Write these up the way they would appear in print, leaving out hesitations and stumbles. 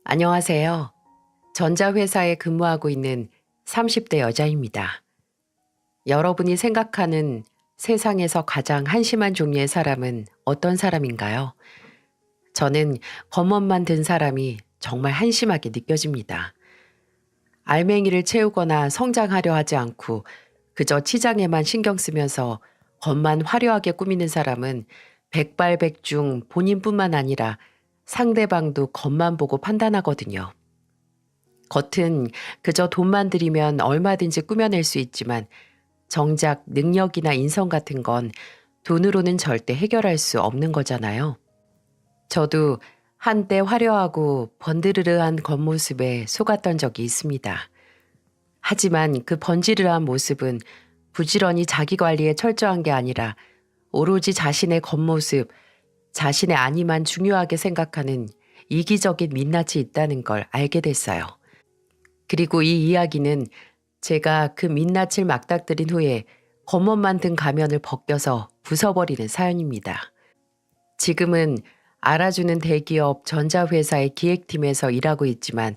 안녕하세요. 전자회사에 근무하고 있는 30대 여자입니다. 여러분이 생각하는 세상에서 가장 한심한 종류의 사람은 어떤 사람인가요? 저는 겉멋만 든 사람이 정말 한심하게 느껴집니다. 알맹이를 채우거나 성장하려 하지 않고 그저 치장에만 신경 쓰면서 겉만 화려하게 꾸미는 사람은 백발백중 본인뿐만 아니라 상대방도 겉만 보고 판단하거든요. 겉은 그저 돈만 들이면 얼마든지 꾸며낼 수 있지만 정작 능력이나 인성 같은 건 돈으로는 절대 해결할 수 없는 거잖아요. 저도 한때 화려하고 번드르르한 겉모습에 속았던 적이 있습니다. 하지만 그 번지르르한 모습은 부지런히 자기 관리에 철저한 게 아니라 오로지 자신의 겉모습, 자신의 안위만 중요하게 생각하는 이기적인 민낯이 있다는 걸 알게 됐어요. 그리고 이 이야기는 제가 그 민낯을 맞닥뜨린 후에 겉멋만 든 가면을 벗겨서 부숴버리는 사연입니다. 지금은 알아주는 대기업 전자회사의 기획팀에서 일하고 있지만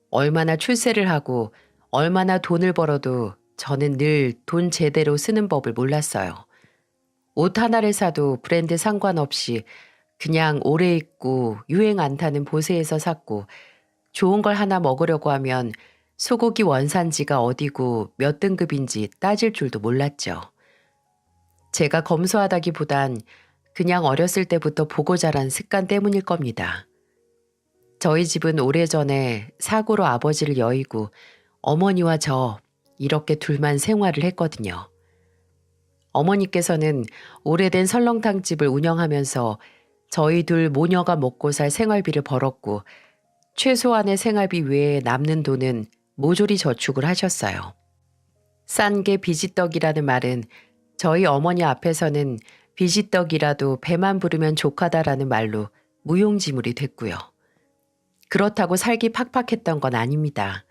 얼마나 출세를 하고 얼마나 돈을 벌어도 저는 늘 돈 제대로 쓰는 법을 몰랐어요. 옷 하나를 사도 브랜드 상관없이 그냥 오래 입고 유행 안 타는 보세에서 샀고 좋은 걸 하나 먹으려고 하면 소고기 원산지가 어디고 몇 등급인지 따질 줄도 몰랐죠. 제가 검소하다기보단 그냥 어렸을 때부터 보고 자란 습관 때문일 겁니다. 저희 집은 오래전에 사고로 아버지를 여의고 어머니와 저 이렇게 둘만 생활을 했거든요. 어머니께서는 오래된 설렁탕집을 운영하면서 저희 둘 모녀가 먹고 살 생활비를 벌었고 최소한의 생활비 외에 남는 돈은 모조리 저축을 하셨어요. 싼 게 비지떡이라는 말은 저희 어머니 앞에서는 비지떡이라도 배만 부르면 족하다라는 말로 무용지물이 됐고요. 그렇다고 살기 팍팍했던 건 아닙니다.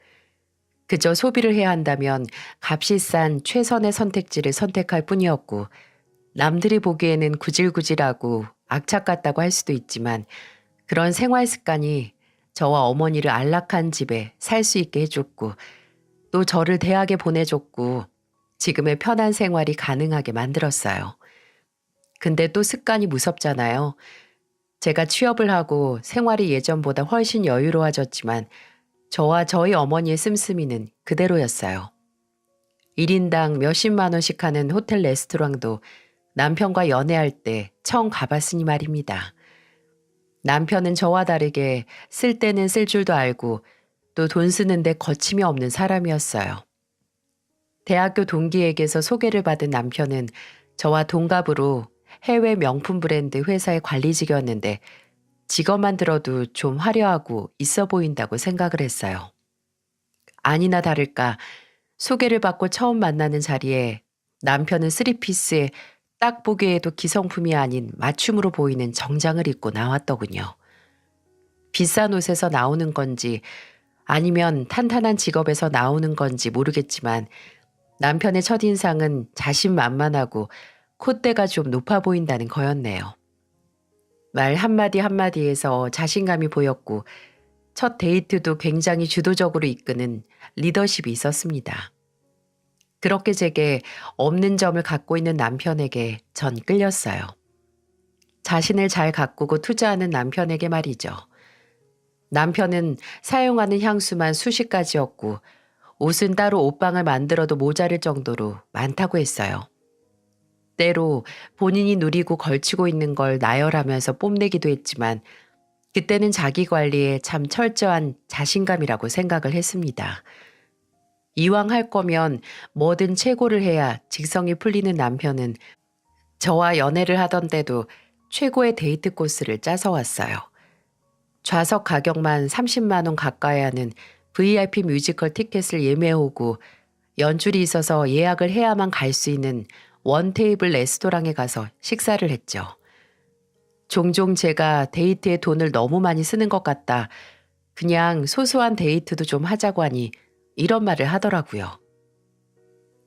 그저 소비를 해야 한다면 값이 싼 최선의 선택지를 선택할 뿐이었고 남들이 보기에는 구질구질하고 악착 같다고 할 수도 있지만 그런 생활 습관이 저와 어머니를 안락한 집에 살 수 있게 해줬고 또 저를 대학에 보내줬고 지금의 편한 생활이 가능하게 만들었어요. 근데 또 습관이 무섭잖아요. 제가 취업을 하고 생활이 예전보다 훨씬 여유로워졌지만 저와 저희 어머니의 씀씀이는 그대로였어요. 1인당 몇십만 원씩 하는 호텔 레스토랑도 남편과 연애할 때 처음 가봤으니 말입니다. 남편은 저와 다르게 쓸 때는 쓸 줄도 알고 또 돈 쓰는데 거침이 없는 사람이었어요. 대학교 동기에게서 소개를 받은 남편은 저와 동갑으로 해외 명품 브랜드 회사의 관리직이었는데 직업만 들어도 좀 화려하고 있어 보인다고 생각을 했어요. 아니나 다를까 소개를 받고 처음 만나는 자리에 남편은 쓰리피스에 딱 보기에도 기성품이 아닌 맞춤으로 보이는 정장을 입고 나왔더군요. 비싼 옷에서 나오는 건지 아니면 탄탄한 직업에서 나오는 건지 모르겠지만 남편의 첫인상은 자신만만하고 콧대가 좀 높아 보인다는 거였네요. 말 한마디 한마디에서 자신감이 보였고 첫 데이트도 굉장히 주도적으로 이끄는 리더십이 있었습니다. 그렇게 제게 없는 점을 갖고 있는 남편에게 전 끌렸어요. 자신을 잘 가꾸고 투자하는 남편에게 말이죠. 남편은 사용하는 향수만 수십 가지였고 옷은 따로 옷방을 만들어도 모자랄 정도로 많다고 했어요. 때로 본인이 누리고 걸치고 있는 걸 나열하면서 뽐내기도 했지만 그때는 자기 관리에 참 철저한 자신감이라고 생각을 했습니다. 이왕 할 거면 뭐든 최고를 해야 직성이 풀리는 남편은 저와 연애를 하던 때도 최고의 데이트 코스를 짜서 왔어요. 좌석 가격만 30만 원 가까이 하는 VIP 뮤지컬 티켓을 예매하고 연줄이 있어서 예약을 해야만 갈 수 있는 원 테이블 레스토랑에 가서 식사를 했죠. 종종 제가 데이트에 돈을 너무 많이 쓰는 것 같다. 그냥 소소한 데이트도 좀 하자고 하니 이런 말을 하더라고요.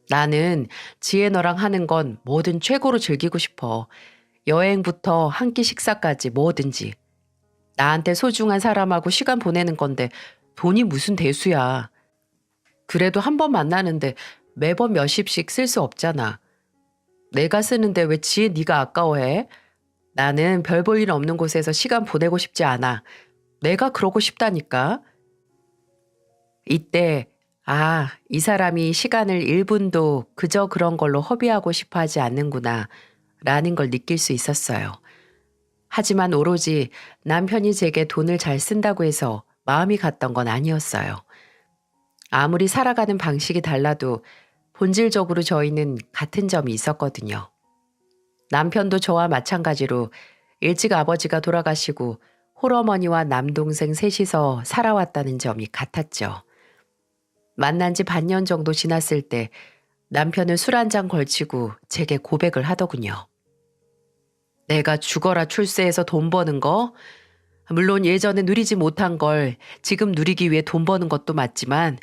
나는 지혜 너랑 하는 건 뭐든 최고로 즐기고 싶어. 여행부터 한 끼 식사까지 뭐든지. 나한테 소중한 사람하고 시간 보내는 건데 돈이 무슨 대수야. 그래도 한 번 만나는데 매번 몇십씩 쓸 수 없잖아. 내가 쓰는데 왜 지혜 네가 아까워해? 나는 별 볼 일 없는 곳에서 시간 보내고 싶지 않아. 내가 그러고 싶다니까. 이때 이 사람이 시간을 1분도 그저 그런 걸로 허비하고 싶어 하지 않는구나 라는 걸 느낄 수 있었어요. 하지만 오로지 남편이 제게 돈을 잘 쓴다고 해서 마음이 갔던 건 아니었어요. 아무리 살아가는 방식이 달라도 본질적으로 저희는 같은 점이 있었거든요. 남편도 저와 마찬가지로 일찍 아버지가 돌아가시고 홀어머니와 남동생 셋이서 살아왔다는 점이 같았죠. 만난 지 반년 정도 지났을 때 남편은 술 한 잔 걸치고 제게 고백을 하더군요. 내가 죽어라 출세해서 돈 버는 거? 물론 예전에 누리지 못한 걸 지금 누리기 위해 돈 버는 것도 맞지만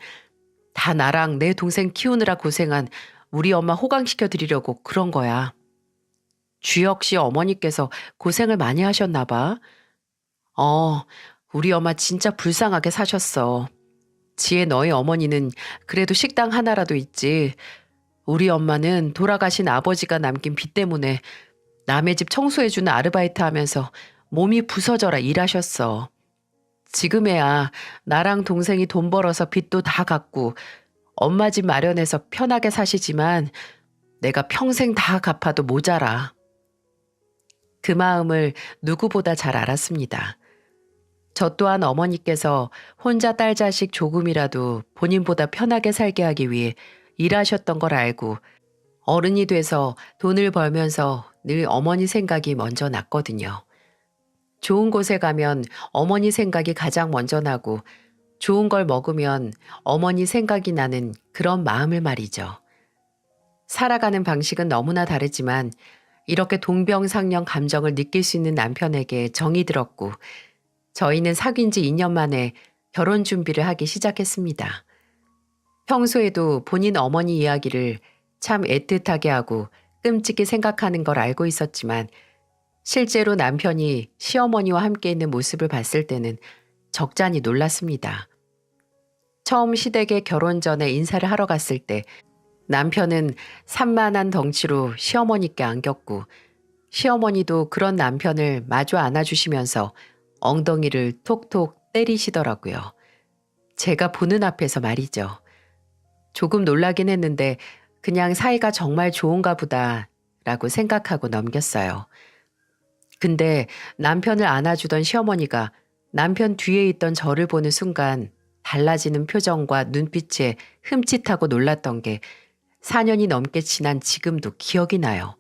다 나랑 내 동생 키우느라 고생한 우리 엄마 호강시켜 드리려고 그런 거야. 주혁 씨 어머니께서 고생을 많이 하셨나 봐. 우리 엄마 진짜 불쌍하게 사셨어. 지혜 너희 어머니는 그래도 식당 하나라도 있지. 우리 엄마는 돌아가신 아버지가 남긴 빚 때문에 남의 집 청소해주는 아르바이트 하면서 몸이 부서져라 일하셨어. 지금에야 나랑 동생이 돈 벌어서 빚도 다 갚고 엄마 집 마련해서 편하게 사시지만 내가 평생 다 갚아도 모자라. 그 마음을 누구보다 잘 알았습니다. 저 또한 어머니께서 혼자 딸 자식 조금이라도 본인보다 편하게 살게 하기 위해 일하셨던 걸 알고 어른이 돼서 돈을 벌면서 늘 어머니 생각이 먼저 났거든요. 좋은 곳에 가면 어머니 생각이 가장 먼저 나고 좋은 걸 먹으면 어머니 생각이 나는 그런 마음을 말이죠. 살아가는 방식은 너무나 다르지만 이렇게 동병상련 감정을 느낄 수 있는 남편에게 정이 들었고 저희는 사귄 지 2년 만에 결혼 준비를 하기 시작했습니다. 평소에도 본인 어머니 이야기를 참 애틋하게 하고 끔찍히 생각하는 걸 알고 있었지만 실제로 남편이 시어머니와 함께 있는 모습을 봤을 때는 적잖이 놀랐습니다. 처음 시댁에 결혼 전에 인사를 하러 갔을 때 남편은 산만한 덩치로 시어머니께 안겼고 시어머니도 그런 남편을 마주 안아주시면서 엉덩이를 톡톡 때리시더라고요. 제가 보는 앞에서 말이죠. 조금 놀라긴 했는데 그냥 사이가 정말 좋은가 보다 라고 생각하고 넘겼어요. 근데 남편을 안아주던 시어머니가 남편 뒤에 있던 저를 보는 순간 달라지는 표정과 눈빛에 흠칫하고 놀랐던 게 4년이 넘게 지난 지금도 기억이 나요.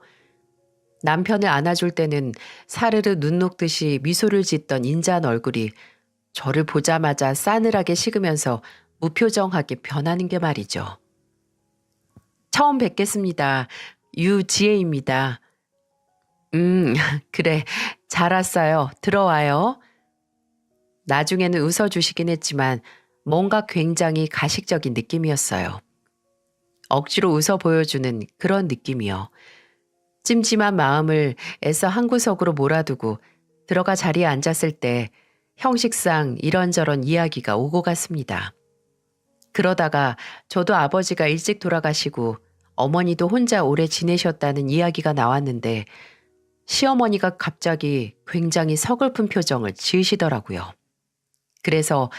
남편을 안아줄 때는 사르르 눈 녹듯이 미소를 짓던 인자한 얼굴이 저를 보자마자 싸늘하게 식으면서 무표정하게 변하는 게 말이죠. 처음 뵙겠습니다. 유지혜입니다. 그래. 잘 왔어요. 들어와요. 나중에는 웃어주시긴 했지만 뭔가 굉장히 가식적인 느낌이었어요. 억지로 웃어 보여주는 그런 느낌이요. 찜찜한 마음을 애써 한 구석으로 몰아두고 들어가 자리에 앉았을 때 형식상 이런저런 이야기가 오고 갔습니다. 그러다가 저도 아버지가 일찍 돌아가시고 어머니도 혼자 오래 지내셨다는 이야기가 나왔는데 시어머니가 갑자기 굉장히 서글픈 표정을 지으시더라고요. 그래서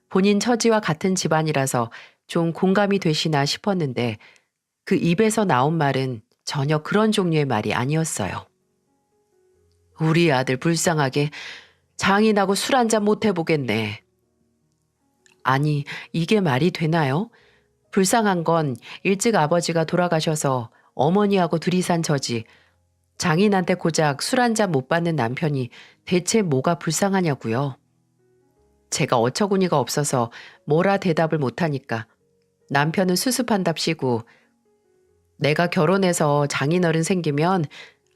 본인 처지와 같은 집안이라서 좀 공감이 되시나 싶었는데 그 입에서 나온 말은 전혀 그런 종류의 말이 아니었어요. 우리 아들 불쌍하게 장인하고 술 한잔 못 해보겠네. 아니, 이게 말이 되나요? 불쌍한 건 일찍 아버지가 돌아가셔서 어머니하고 둘이 산 저지 장인한테 고작 술 한잔 못 받는 남편이 대체 뭐가 불쌍하냐고요. 제가 어처구니가 없어서 뭐라 대답을 못하니까 남편은 수습한답시고 내가 결혼해서 장인어른 생기면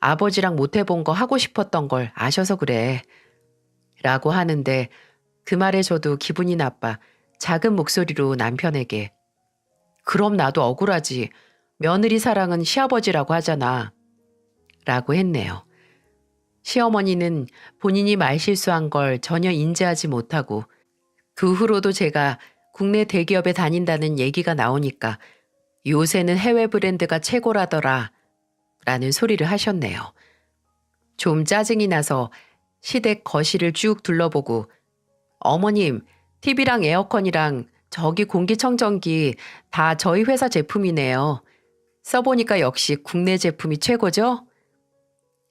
아버지랑 못 해본 거 하고 싶었던 걸 아셔서 그래. 라고 하는데 그 말에 저도 기분이 나빠 작은 목소리로 남편에게 그럼 나도 억울하지. 며느리 사랑은 시아버지라고 하잖아. 라고 했네요. 시어머니는 본인이 말실수한 걸 전혀 인지하지 못하고 그 후로도 제가 국내 대기업에 다닌다는 얘기가 나오니까 요새는 해외 브랜드가 최고라더라 라는 소리를 하셨네요. 좀 짜증이 나서 시댁 거실을 쭉 둘러보고 어머님, TV랑 에어컨이랑 저기 공기청정기 다 저희 회사 제품이네요. 써보니까 역시 국내 제품이 최고죠?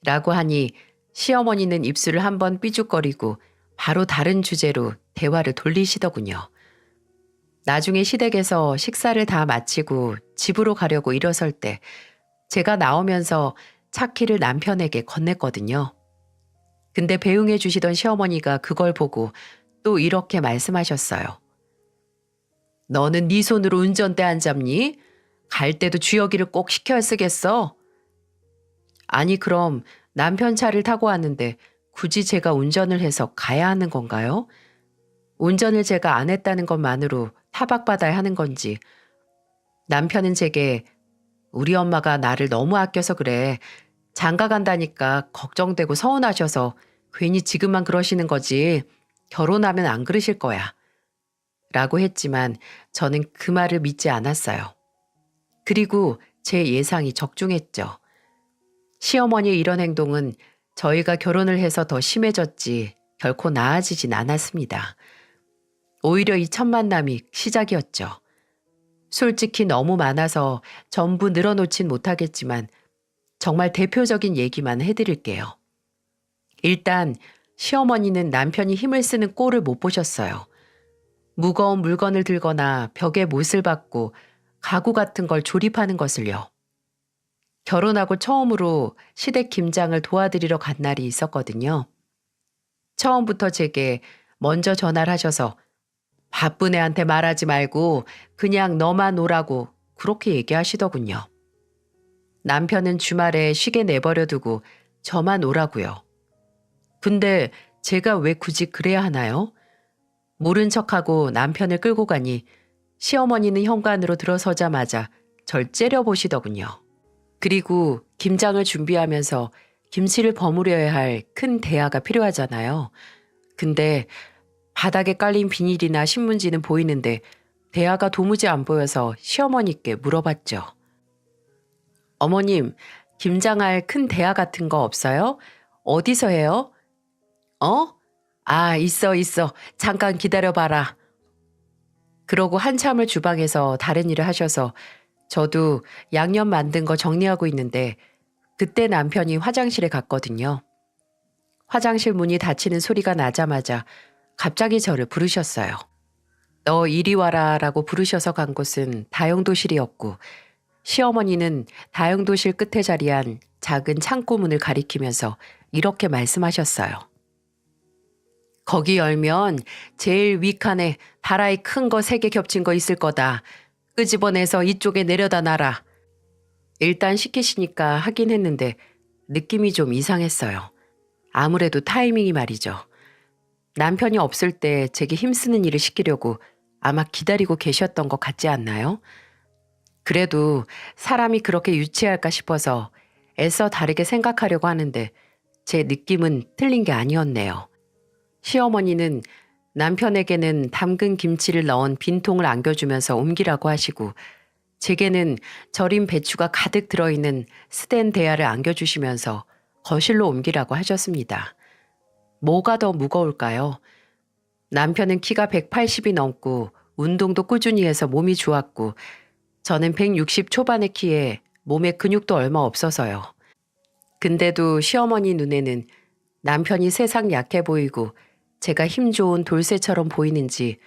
라고 하니 시어머니는 입술을 한번 삐죽거리고 바로 다른 주제로 대화를 돌리시더군요. 나중에 시댁에서 식사를 다 마치고 집으로 가려고 일어설 때 제가 나오면서 차 키를 남편에게 건넸거든요. 근데 배웅해 주시던 시어머니가 그걸 보고 또 이렇게 말씀하셨어요. 너는 네 손으로 운전대 안 잡니? 갈 때도 주여기를 꼭 시켜야 쓰겠어? 아니 그럼 남편 차를 타고 왔는데 굳이 제가 운전을 해서 가야 하는 건가요? 운전을 제가 안 했다는 것만으로 타박받아야 하는 건지 남편은 제게 우리 엄마가 나를 너무 아껴서 그래. 장가 간다니까 걱정되고 서운하셔서 괜히 지금만 그러시는 거지. 결혼하면 안 그러실 거야. 라고 했지만 저는 그 말을 믿지 않았어요. 그리고 제 예상이 적중했죠. 시어머니의 이런 행동은 저희가 결혼을 해서 더 심해졌지 결코 나아지진 않았습니다. 오히려 이 첫 만남이 시작이었죠. 솔직히 너무 많아서 전부 늘어놓진 못하겠지만 정말 대표적인 얘기만 해드릴게요. 일단 시어머니는 남편이 힘을 쓰는 꼴을 못 보셨어요. 무거운 물건을 들거나 벽에 못을 박고 가구 같은 걸 조립하는 것을요. 결혼하고 처음으로 시댁 김장을 도와드리러 간 날이 있었거든요. 처음부터 제게 먼저 전화를 하셔서 바쁜 애한테 말하지 말고 그냥 너만 오라고 그렇게 얘기하시더군요. 남편은 주말에 쉬게 내버려 두고 저만 오라고요. 근데 제가 왜 굳이 그래야 하나요? 모른 척하고 남편을 끌고 가니 시어머니는 현관으로 들어서자마자 절 째려보시더군요. 그리고 김장을 준비하면서 김치를 버무려야 할 큰 대야가 필요하잖아요. 근데 바닥에 깔린 비닐이나 신문지는 보이는데 대야가 도무지 안 보여서 시어머니께 물어봤죠. 어머님, 김장할 큰 대야 같은 거 없어요? 어디서 해요? 어? 아, 있어. 잠깐 기다려봐라. 그러고 한참을 주방에서 다른 일을 하셔서 저도 양념 만든 거 정리하고 있는데 그때 남편이 화장실에 갔거든요. 화장실 문이 닫히는 소리가 나자마자 갑자기 저를 부르셨어요. 너 이리 와라 라고 부르셔서 간 곳은 다용도실이었고 시어머니는 다용도실 끝에 자리한 작은 창고 문을 가리키면서 이렇게 말씀하셨어요. 거기 열면 제일 윗칸에 다라이 큰 거 3개 겹친 거 있을 거다. 끄집어내서 이쪽에 내려다 놔라. 일단 시키시니까 하긴 했는데 느낌이 좀 이상했어요. 아무래도 타이밍이 말이죠. 남편이 없을 때 제게 힘쓰는 일을 시키려고 아마 기다리고 계셨던 것 같지 않나요? 그래도 사람이 그렇게 유치할까 싶어서 애써 다르게 생각하려고 하는데 제 느낌은 틀린 게 아니었네요. 시어머니는 남편에게는 담근 김치를 넣은 빈통을 안겨주면서 옮기라고 하시고 제게는 절인 배추가 가득 들어있는 스텐 대야를 안겨주시면서 거실로 옮기라고 하셨습니다. 뭐가 더 무거울까요? 남편은 키가 180이 넘고 운동도 꾸준히 해서 몸이 좋았고 저는 160 초반의 키에 몸에 근육도 얼마 없어서요. 근데도 시어머니 눈에는 남편이 세상 약해 보이고 제가 힘 좋은 돌쇠처럼 보이는지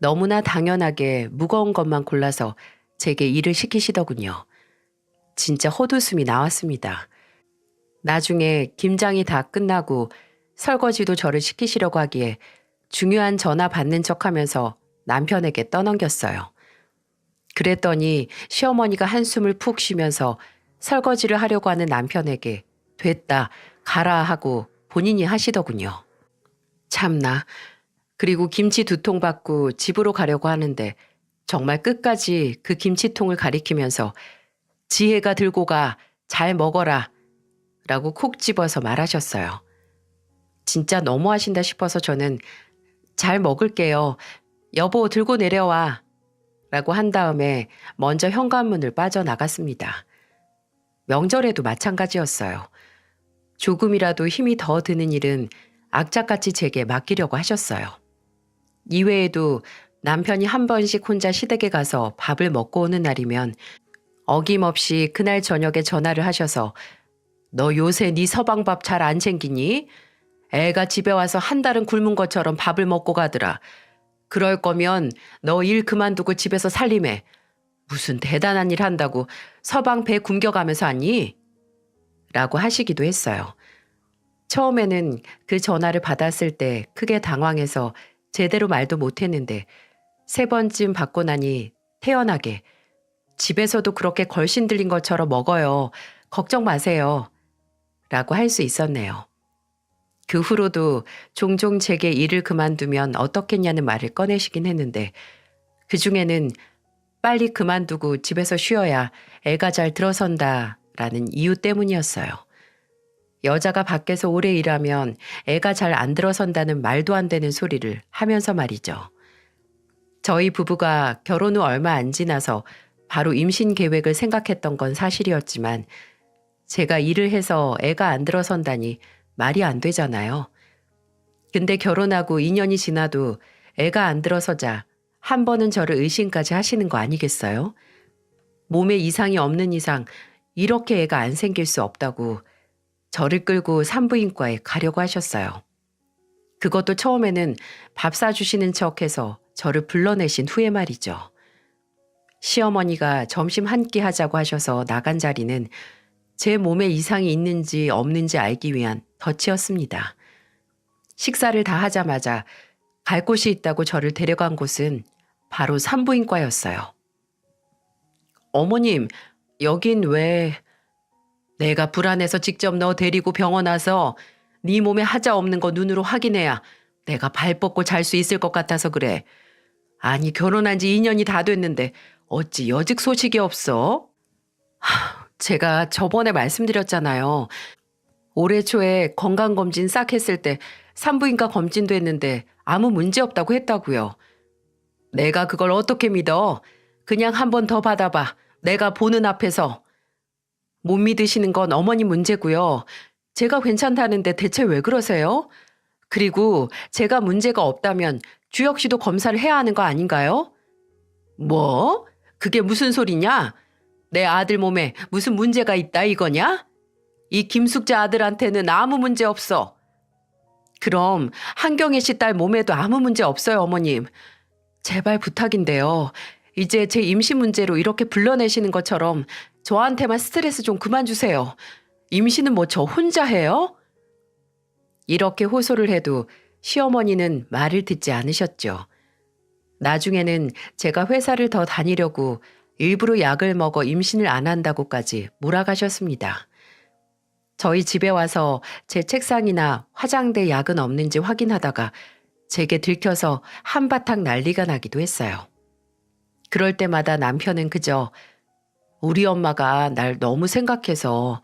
너무나 당연하게 무거운 것만 골라서 제게 일을 시키시더군요. 진짜 헛웃음이 나왔습니다. 나중에 김장이 다 끝나고 설거지도 저를 시키시려고 하기에 중요한 전화 받는 척하면서 남편에게 떠넘겼어요. 그랬더니 시어머니가 한숨을 푹 쉬면서 설거지를 하려고 하는 남편에게 됐다, 가라 하고 본인이 하시더군요. 참나. 그리고 김치 2통 받고 집으로 가려고 하는데 정말 끝까지 그 김치통을 가리키면서 지혜가 들고 가, 잘 먹어라 라고 콕 집어서 말하셨어요. 진짜 너무하신다 싶어서 저는 잘 먹을게요. 여보 들고 내려와. 라고 한 다음에 먼저 현관문을 빠져나갔습니다. 명절에도 마찬가지였어요. 조금이라도 힘이 더 드는 일은 악착같이 제게 맡기려고 하셨어요. 이외에도 남편이 한 번씩 혼자 시댁에 가서 밥을 먹고 오는 날이면 어김없이 그날 저녁에 전화를 하셔서 너 요새 네 서방밥 잘 안 챙기니? 애가 집에 와서 한 달은 굶은 것처럼 밥을 먹고 가더라. 그럴 거면 너 일 그만두고 집에서 살림해. 무슨 대단한 일 한다고 서방 배 굶겨가면서 하니? 라고 하시기도 했어요. 처음에는 그 전화를 받았을 때 크게 당황해서 제대로 말도 못했는데 3번쯤 받고 나니 태연하게 집에서도 그렇게 걸신 들린 것처럼 먹어요. 걱정 마세요. 라고 할 수 있었네요. 그 후로도 종종 제게 일을 그만두면 어떻겠냐는 말을 꺼내시긴 했는데 그중에는 빨리 그만두고 집에서 쉬어야 애가 잘 들어선다 라는 이유 때문이었어요. 여자가 밖에서 오래 일하면 애가 잘 안 들어선다는 말도 안 되는 소리를 하면서 말이죠. 저희 부부가 결혼 후 얼마 안 지나서 바로 임신 계획을 생각했던 건 사실이었지만 제가 일을 해서 애가 안 들어선다니 말이 안 되잖아요. 근데 결혼하고 2년이 지나도 애가 안 들어서자 한 번은 저를 의심까지 하시는 거 아니겠어요? 몸에 이상이 없는 이상 이렇게 애가 안 생길 수 없다고 저를 끌고 산부인과에 가려고 하셨어요. 그것도 처음에는 밥 사주시는 척해서 저를 불러내신 후에 말이죠. 시어머니가 점심 한 끼 하자고 하셔서 나간 자리는 제 몸에 이상이 있는지 없는지 알기 위한 덫이었습니다. 식사를 다 하자마자 갈 곳이 있다고 저를 데려간 곳은 바로 산부인과였어요. 어머님, 여긴 왜... 내가 불안해서 직접 너 데리고 병원 와서 네 몸에 하자 없는 거 눈으로 확인해야 내가 발 뻗고 잘 수 있을 것 같아서 그래. 아니 결혼한 지 2년이 다 됐는데 어찌 여직 소식이 없어? 제가 저번에 말씀드렸잖아요. 올해 초에 건강검진 싹 했을 때 산부인과 검진도 했는데 아무 문제 없다고 했다고요. 내가 그걸 어떻게 믿어? 그냥 한 번 더 받아봐. 내가 보는 앞에서. 못 믿으시는 건 어머니 문제고요. 제가 괜찮다는데 대체 왜 그러세요? 그리고 제가 문제가 없다면 주혁 씨도 검사를 해야 하는 거 아닌가요? 뭐? 그게 무슨 소리냐? 내 아들 몸에 무슨 문제가 있다 이거냐? 이 김숙자 아들한테는 아무 문제 없어. 그럼 한경애 씨 딸 몸에도 아무 문제 없어요, 어머님. 제발 부탁인데요. 이제 제 임신 문제로 이렇게 불러내시는 것처럼 저한테만 스트레스 좀 그만 주세요. 임신은 뭐 저 혼자 해요? 이렇게 호소를 해도 시어머니는 말을 듣지 않으셨죠. 나중에는 제가 회사를 더 다니려고 일부러 약을 먹어 임신을 안 한다고까지 몰아가셨습니다. 저희 집에 와서 제 책상이나 화장대 약은 없는지 확인하다가 제게 들켜서 한바탕 난리가 나기도 했어요. 그럴 때마다 남편은 그저 우리 엄마가 날 너무 생각해서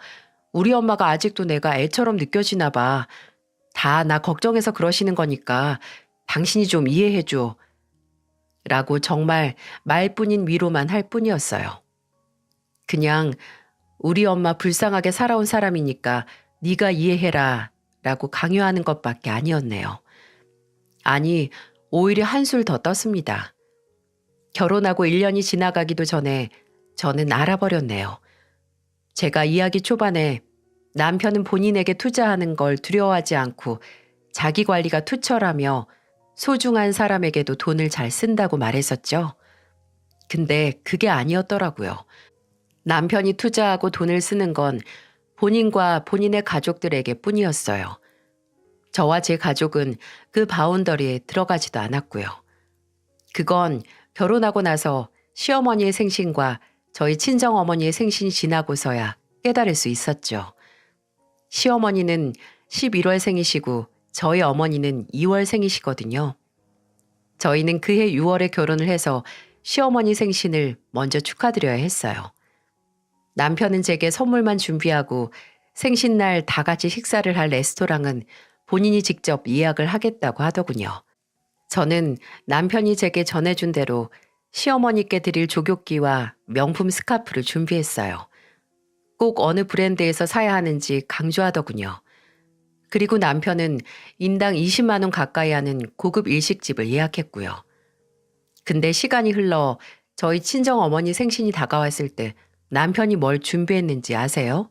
우리 엄마가 아직도 내가 애처럼 느껴지나 봐. 다 나 걱정해서 그러시는 거니까 당신이 좀 이해해줘. 라고 정말 말뿐인 위로만 할 뿐이었어요. 그냥 우리 엄마 불쌍하게 살아온 사람이니까 네가 이해해라 라고 강요하는 것밖에 아니었네요. 아니, 오히려 한술 더 떴습니다. 결혼하고 1년이 지나가기도 전에 저는 알아버렸네요. 제가 이야기 초반에 남편은 본인에게 투자하는 걸 두려워하지 않고 자기 관리가 투철하며 소중한 사람에게도 돈을 잘 쓴다고 말했었죠. 근데 그게 아니었더라고요. 남편이 투자하고 돈을 쓰는 건 본인과 본인의 가족들에게 뿐이었어요. 저와 제 가족은 그 바운더리에 들어가지도 않았고요. 그건 결혼하고 나서 시어머니의 생신과 저희 친정어머니의 생신이 지나고서야 깨달을 수 있었죠. 시어머니는 11월 생이시고 저희 어머니는 2월 생이시거든요. 저희는 그해 6월에 결혼을 해서 시어머니 생신을 먼저 축하드려야 했어요. 남편은 제게 선물만 준비하고 생신날 다 같이 식사를 할 레스토랑은 본인이 직접 예약을 하겠다고 하더군요. 저는 남편이 제게 전해준 대로 시어머니께 드릴 조교기와 명품 스카프를 준비했어요. 꼭 어느 브랜드에서 사야 하는지 강조하더군요. 그리고 남편은 인당 20만 원 가까이 하는 고급 일식집을 예약했고요. 근데 시간이 흘러 저희 친정어머니 생신이 다가왔을 때 남편이 뭘 준비했는지 아세요?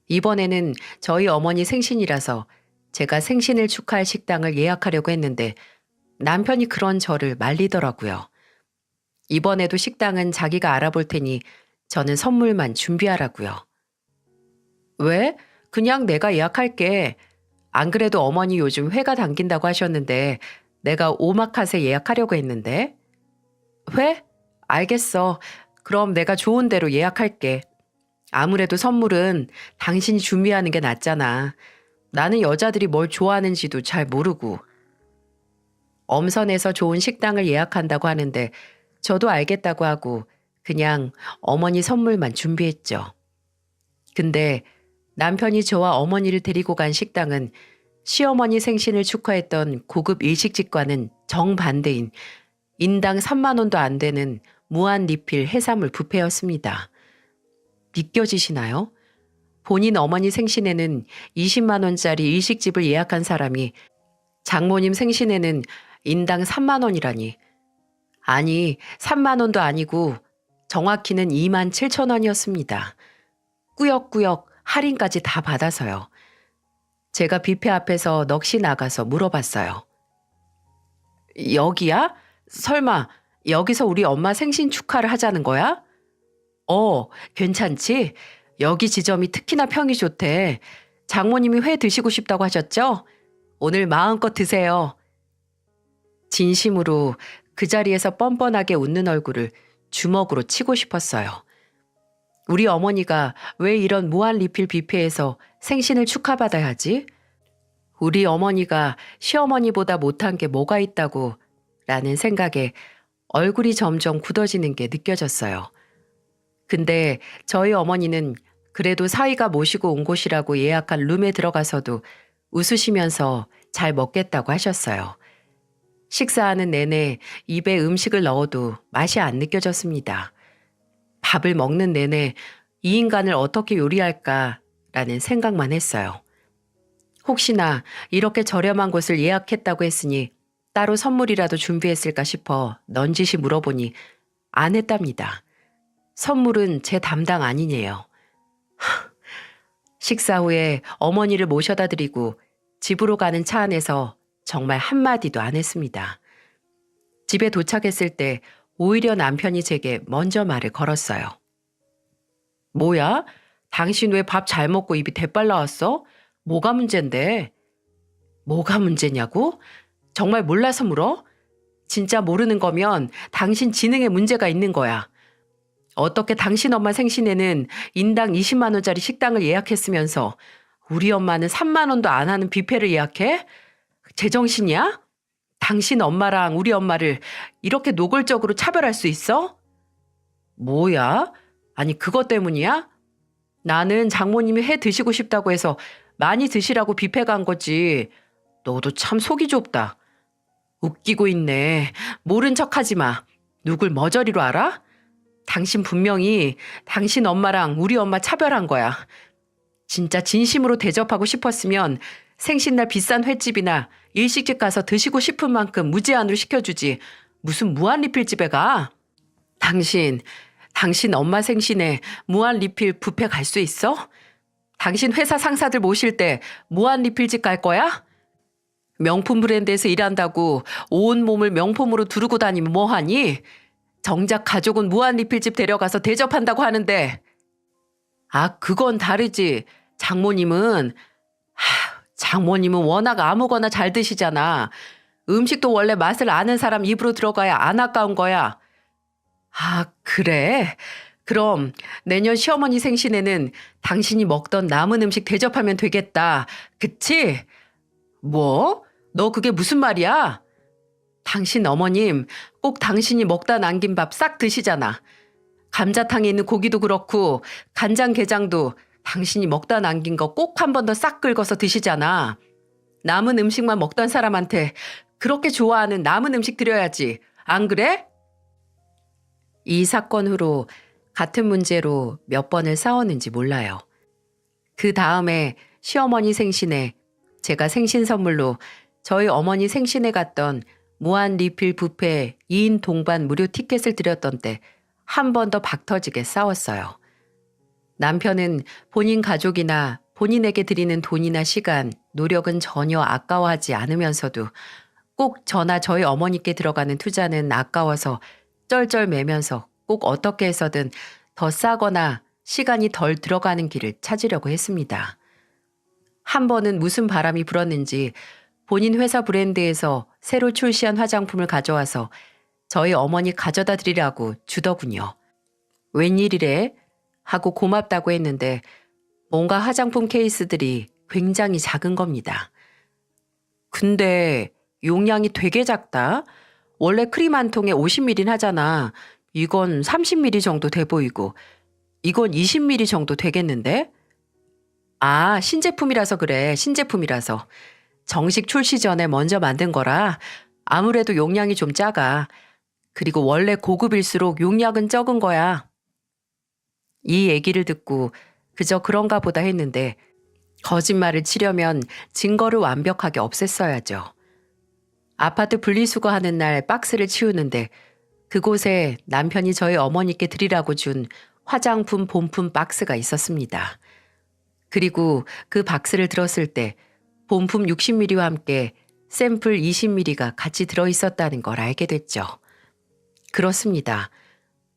이번에는 저희 어머니 생신이라서 제가 생신을 축하할 식당을 예약하려고 했는데 남편이 그런 저를 말리더라고요. 이번에도 식당은 자기가 알아볼 테니 저는 선물만 준비하라고요. 왜? 그냥 내가 예약할게. 안 그래도 어머니 요즘 회가 당긴다고 하셨는데 내가 오마카세 예약하려고 했는데. 회? 알겠어. 그럼 내가 좋은 대로 예약할게. 아무래도 선물은 당신이 준비하는 게 낫잖아. 나는 여자들이 뭘 좋아하는지도 잘 모르고. 엄선해서 좋은 식당을 예약한다고 하는데 저도 알겠다고 하고 그냥 어머니 선물만 준비했죠. 근데 남편이 저와 어머니를 데리고 간 식당은 시어머니 생신을 축하했던 고급 일식집과는 정반대인 인당 3만 원도 안 되는 무한 리필 해산물 뷔페였습니다. 믿겨지시나요? 본인 어머니 생신에는 20만 원짜리 일식집을 예약한 사람이 장모님 생신에는 인당 3만 원이라니. 아니, 3만 원도 아니고 정확히는 2만 7천 원이었습니다. 꾸역꾸역 할인까지 다 받아서요. 제가 뷔페 앞에서 넋이 나가서 물어봤어요. 여기야? 설마 여기서 우리 엄마 생신 축하를 하자는 거야? 괜찮지? 여기 지점이 특히나 평이 좋대. 장모님이 회 드시고 싶다고 하셨죠? 오늘 마음껏 드세요. 진심으로 그 자리에서 뻔뻔하게 웃는 얼굴을 주먹으로 치고 싶었어요. 우리 어머니가 왜 이런 무한 리필 뷔페에서 생신을 축하받아야 하지? 우리 어머니가 시어머니보다 못한 게 뭐가 있다고 라는 생각에 얼굴이 점점 굳어지는 게 느껴졌어요. 근데 저희 어머니는 그래도 사위가 모시고 온 곳이라고 예약한 룸에 들어가서도 웃으시면서 잘 먹겠다고 하셨어요. 식사하는 내내 입에 음식을 넣어도 맛이 안 느껴졌습니다. 밥을 먹는 내내 이 인간을 어떻게 요리할까라는 생각만 했어요. 혹시나 이렇게 저렴한 곳을 예약했다고 했으니 따로 선물이라도 준비했을까 싶어 넌지시 물어보니 안 했답니다. 선물은 제 담당 아니네요. 식사 후에 어머니를 모셔다 드리고 집으로 가는 차 안에서 정말 한마디도 안 했습니다. 집에 도착했을 때 오히려 남편이 제게 먼저 말을 걸었어요. 뭐야? 당신 왜 밥 잘 먹고 입이 대빨 나왔어? 뭐가 문제인데? 뭐가 문제냐고? 정말 몰라서 물어? 진짜 모르는 거면 당신 지능에 문제가 있는 거야. 어떻게 당신 엄마 생신에는 인당 20만 원짜리 식당을 예약했으면서 우리 엄마는 3만 원도 안 하는 뷔페를 예약해? 제정신이야? 당신 엄마랑 우리 엄마를 이렇게 노골적으로 차별할 수 있어? 뭐야? 아니 그것 때문이야? 나는 장모님이 회 드시고 싶다고 해서 많이 드시라고 뷔페 간 거지. 너도 참 속이 좁다. 웃기고 있네. 모른 척하지 마. 누굴 머저리로 알아? 당신 분명히 당신 엄마랑 우리 엄마 차별한 거야. 진짜 진심으로 대접하고 싶었으면 생신날 비싼 횟집이나 일식집 가서 드시고 싶은 만큼 무제한으로 시켜주지. 무슨 무한 리필집에 가? 당신 엄마 생신에 무한 리필 뷔페 갈 수 있어? 당신 회사 상사들 모실 때 무한 리필집 갈 거야? 명품 브랜드에서 일한다고 온 몸을 명품으로 두르고 다니면 뭐하니? 정작 가족은 무한 리필집 데려가서 대접한다고 하는데. 그건 다르지. 장모님은 워낙 아무거나 잘 드시잖아. 음식도 원래 맛을 아는 사람 입으로 들어가야 안 아까운 거야. 그래? 그럼 내년 시어머니 생신에는 당신이 먹던 남은 음식 대접하면 되겠다. 그치? 뭐? 너 그게 무슨 말이야? 당신 어머님 꼭 당신이 먹다 남긴 밥 싹 드시잖아. 감자탕에 있는 고기도 그렇고 간장게장도 당신이 먹다 남긴 거 꼭 한 번 더 싹 긁어서 드시잖아. 남은 음식만 먹던 사람한테 그렇게 좋아하는 남은 음식 드려야지. 안 그래? 이 사건 후로 같은 문제로 몇 번을 싸웠는지 몰라요. 그 다음에 시어머니 생신에 제가 생신 선물로 저희 어머니 생신에 갔던 무한 리필 뷔페 2인 동반 무료 티켓을 드렸던 때 한 번 더 박터지게 싸웠어요. 남편은 본인 가족이나 본인에게 드리는 돈이나 시간, 노력은 전혀 아까워하지 않으면서도 꼭 저나 저희 어머니께 들어가는 투자는 아까워서 쩔쩔매면서 꼭 어떻게 해서든 더 싸거나 시간이 덜 들어가는 길을 찾으려고 했습니다. 한 번은 무슨 바람이 불었는지 본인 회사 브랜드에서 새로 출시한 화장품을 가져와서 저희 어머니 가져다 드리라고 주더군요. 웬일이래? 하고 고맙다고 했는데 뭔가 화장품 케이스들이 굉장히 작은 겁니다. 근데 용량이 되게 작다. 원래 크림 한 통에 50ml는 하잖아. 이건 30ml 정도 돼 보이고 이건 20ml 정도 되겠는데? 아, 신제품이라서 그래. 신제품이라서. 정식 출시 전에 먼저 만든 거라 아무래도 용량이 좀 작아. 그리고 원래 고급일수록 용량은 적은 거야. 이 얘기를 듣고 그저 그런가 보다 했는데 거짓말을 치려면 증거를 완벽하게 없앴어야죠. 아파트 분리수거하는 날 박스를 치우는데 그곳에 남편이 저희 어머니께 드리라고 준 화장품 본품 박스가 있었습니다. 그리고 그 박스를 들었을 때 본품 60ml와 함께 샘플 20ml가 같이 들어있었다는 걸 알게 됐죠. 그렇습니다.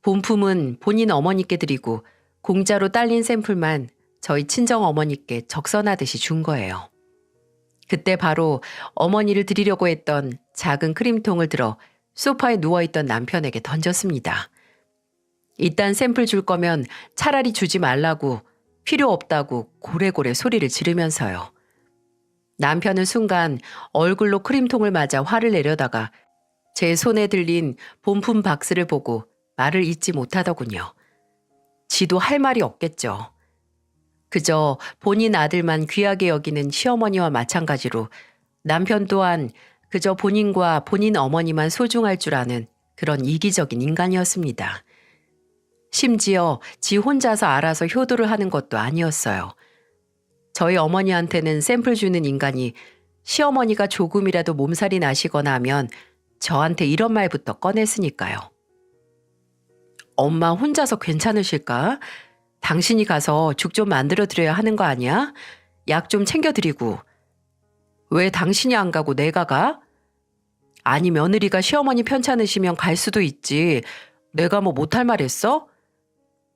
본품은 본인 어머니께 드리고 공짜로 딸린 샘플만 저희 친정 어머니께 적선하듯이 준 거예요. 그때 바로 어머니를 드리려고 했던 작은 크림통을 들어 소파에 누워있던 남편에게 던졌습니다. 일단 샘플 줄 거면 차라리 주지 말라고 필요 없다고 고래고래 소리를 지르면서요. 남편은 순간 얼굴로 크림통을 맞아 화를 내려다가 제 손에 들린 본품 박스를 보고 말을 잇지 못하더군요. 지도 할 말이 없겠죠. 그저 본인 아들만 귀하게 여기는 시어머니와 마찬가지로 남편 또한 그저 본인과 본인 어머니만 소중할 줄 아는 그런 이기적인 인간이었습니다. 심지어 지 혼자서 알아서 효도를 하는 것도 아니었어요. 저희 어머니한테는 샘플 주는 인간이 시어머니가 조금이라도 몸살이 나시거나 하면 저한테 이런 말부터 꺼냈으니까요. 엄마 혼자서 괜찮으실까? 당신이 가서 죽 좀 만들어 드려야 하는 거 아니야? 약 좀 챙겨드리고. 왜 당신이 안 가고 내가 가? 아니 며느리가 시어머니 편찮으시면 갈 수도 있지. 내가 뭐 못할 말 했어?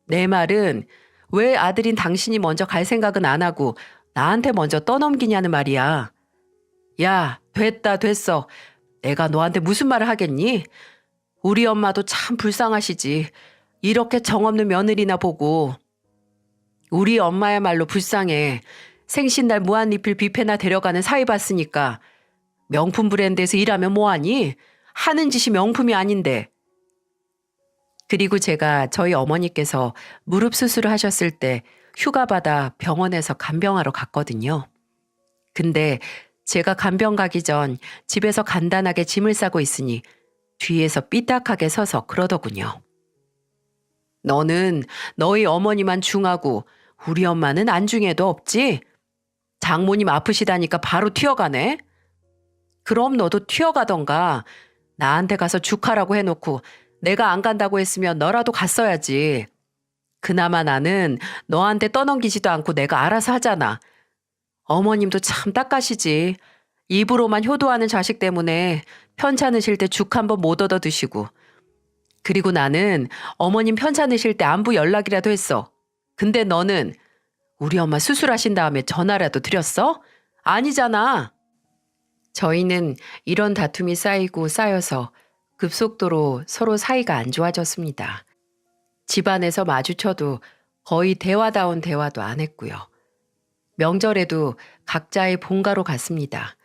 내 말은 왜 아들인 당신이 먼저 갈 생각은 안 하고 나한테 먼저 떠넘기냐는 말이야. 야, 됐어. 내가 너한테 무슨 말을 하겠니? 우리 엄마도 참 불쌍하시지. 이렇게 정없는 며느리나 보고. 우리 엄마야말로 불쌍해. 생신날 무한리필 뷔페나 데려가는 사위 봤으니까. 명품 브랜드에서 일하면 뭐하니? 하는 짓이 명품이 아닌데. 그리고 제가 저희 어머니께서 무릎 수술을 하셨을 때 휴가 받아 병원에서 간병하러 갔거든요. 근데 제가 간병 가기 전 집에서 간단하게 짐을 싸고 있으니 뒤에서 삐딱하게 서서 그러더군요. 너는 너희 어머니만 중하고 우리 엄마는 안중에도 없지? 장모님 아프시다니까 바로 튀어가네? 그럼 너도 튀어가던가. 나한테 가서 죽하라고 해놓고 내가 안 간다고 했으면 너라도 갔어야지. 그나마 나는 너한테 떠넘기지도 않고 내가 알아서 하잖아. 어머님도 참 딱가시지. 입으로만 효도하는 자식 때문에 편찮으실 때 죽 한 번 못 얻어 드시고. 그리고 나는 어머님 편찮으실 때 안부 연락이라도 했어. 근데 너는 우리 엄마 수술하신 다음에 전화라도 드렸어? 아니잖아. 저희는 이런 다툼이 쌓이고 쌓여서 급속도로 서로 사이가 안 좋아졌습니다. 집안에서 마주쳐도 거의 대화다운 대화도 안 했고요. 명절에도 각자의 본가로 갔습니다.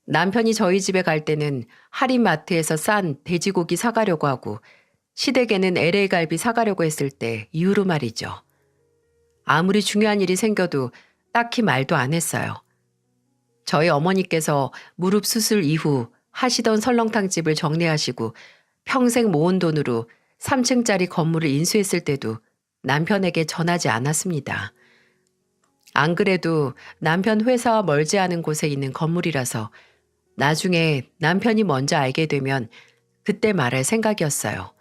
남편이 저희 집에 갈 때는 할인마트에서 싼 돼지고기 사가려고 하고 시댁에는 LA 갈비 사가려고 했을 때 이후로 말이죠. 아무리 중요한 일이 생겨도 딱히 말도 안 했어요. 저희 어머니께서 무릎 수술 이후 하시던 설렁탕집을 정리하시고 평생 모은 돈으로 3층짜리 건물을 인수했을 때도 남편에게 전하지 않았습니다. 안 그래도 남편 회사와 멀지 않은 곳에 있는 건물이라서 나중에 남편이 먼저 알게 되면 그때 말할 생각이었어요.